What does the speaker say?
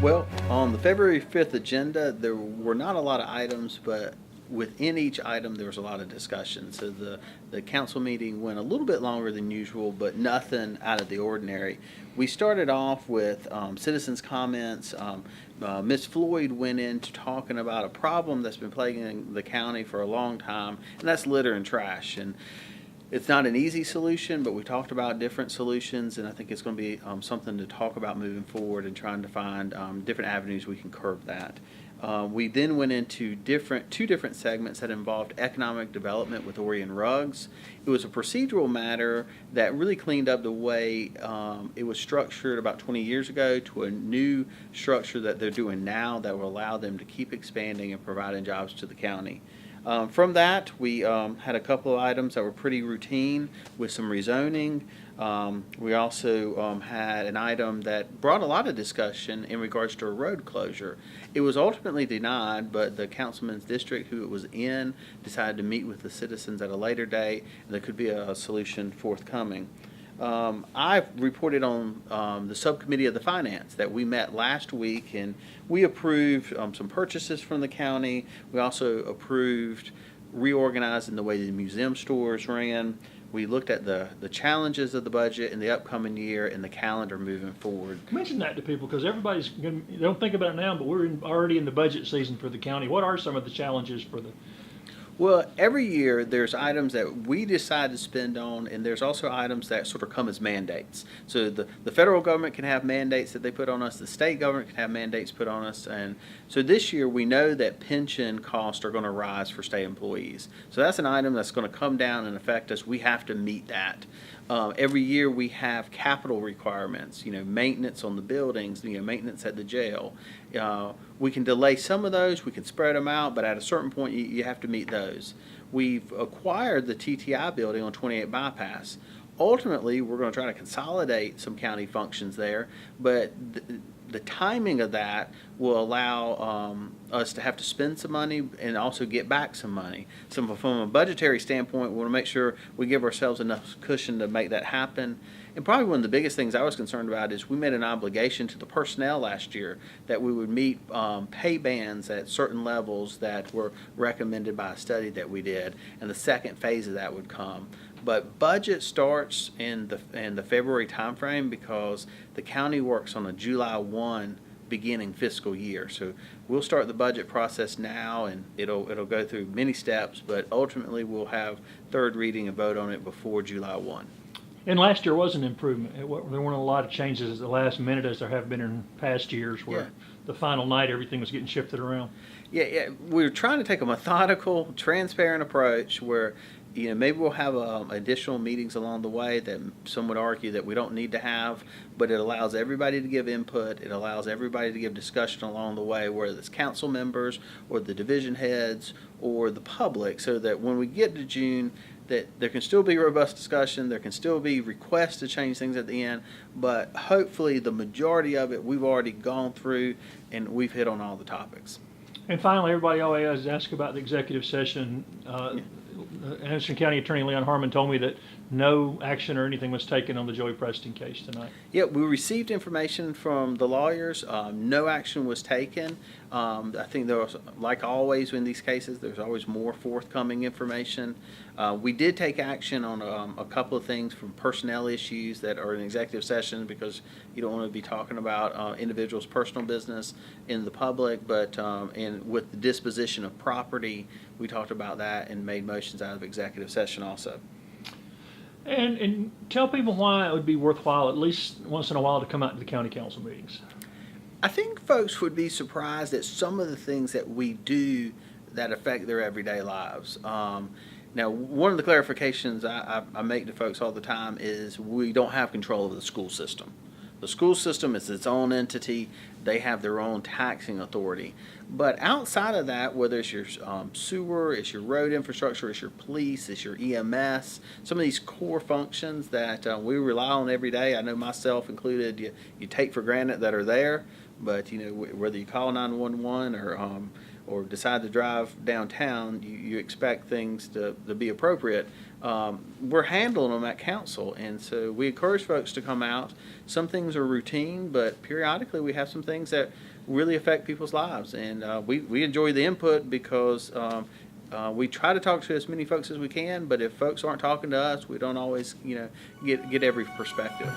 Well, on the February 5th agenda, there were not a lot of items, but within each item, there was a lot of discussion. So the council meeting went a little bit longer than usual, but nothing out of the ordinary. We started off with citizens' comments. Ms. Floyd went into talking about a problem that's been plaguing the county for a long time, and that's litter and trash. And it's not an easy solution, but we talked about different solutions, and I think it's going to be something to talk about moving forward and trying to find different avenues we can curb that. We then went into two different segments that involved economic development with Orion Rugs. It was a procedural matter that really cleaned up the way it was structured about 20 years ago to a new structure that they're doing now that will allow them to keep expanding and providing jobs to the county. From that, we had a couple of items that were pretty routine with some rezoning. We also had an item that brought a lot of discussion in regards to a road closure. It was ultimately denied, but the councilman's district who it was in decided to meet with the citizens at a later date, and there could be a solution forthcoming. I reported on the subcommittee of the finance that we met last week, and we approved some purchases from the county. We also approved reorganizing the way the museum stores ran. We looked at the challenges of the budget in the upcoming year and the calendar moving forward. Mention that to people because everybody's going to, they don't think about it now, but we're already in the budget season for the county. What are some of the challenges for the? Well, every year there's items that we decide to spend on, and there's also items that sort of come as mandates. So the federal government can have mandates that they put on us, the state government can have mandates put on us, and so this year we know that pension costs are going to rise for state employees. So that's an item that's going to come down and affect us. We have to meet that. Every year we have capital requirements, maintenance on the buildings, maintenance at the jail. We can delay some of those, we can spread them out, but at a certain point you have to meet those. We've acquired the TTI building on 28 Bypass. Ultimately, we're going to try to consolidate some county functions there, but the timing of that will allow us to have to spend some money and also get back some money. So from a budgetary standpoint, we want to make sure we give ourselves enough cushion to make that happen. And probably one of the biggest things I was concerned about is we made an obligation to the personnel last year that we would meet pay bands at certain levels that were recommended by a study that we did, and the second phase of that would come. But budget starts in the February timeframe because the county works on a July 1 beginning fiscal year. So we'll start the budget process now, and it'll go through many steps, but ultimately we'll have third reading and vote on it before July 1. And last year was an improvement. There weren't a lot of changes at the last minute as there have been in past years where the final night everything was getting shifted around. Yeah, we're trying to take a methodical, transparent approach where maybe we'll have additional meetings along the way that some would argue that we don't need to have, but it allows everybody to give input. It allows everybody to give discussion along the way, whether it's council members or the division heads or the public, so that when we get to June, that there can still be robust discussion, there can still be requests to change things at the end, but hopefully the majority of it we've already gone through and we've hit on all the topics. And finally, everybody always asks about the executive session. Anderson County Attorney Leon Harmon told me that no action or anything was taken on the Joey Preston case tonight. Yeah, we received information from the lawyers. No action was taken. I think there was, like always in these cases, there's always more forthcoming information. We did take action on a couple of things from personnel issues that are in executive session because you don't want to be talking about individuals' personal business in the public, but and with the disposition of property, we talked about that and made motions out of executive session also. And tell people why it would be worthwhile at least once in a while to come out to the county council meetings. I think folks would be surprised at some of the things that we do that affect their everyday lives. Now, one of the clarifications I make to folks all the time is we don't have control of the school system. The school system is its own entity. They have their own taxing authority. But outside of that, whether it's your sewer, it's your road infrastructure, it's your police, it's your EMS, some of these core functions that we rely on every day, I know myself included, you take for granted that are there, but whether you call 911 or or decide to drive downtown, you expect things to be appropriate. We're handling them at council, and so we encourage folks to come out. Some things are routine, but periodically we have some things that really affect people's lives, and we enjoy the input because we try to talk to as many folks as we can, but if folks aren't talking to us, we don't always, get every perspective.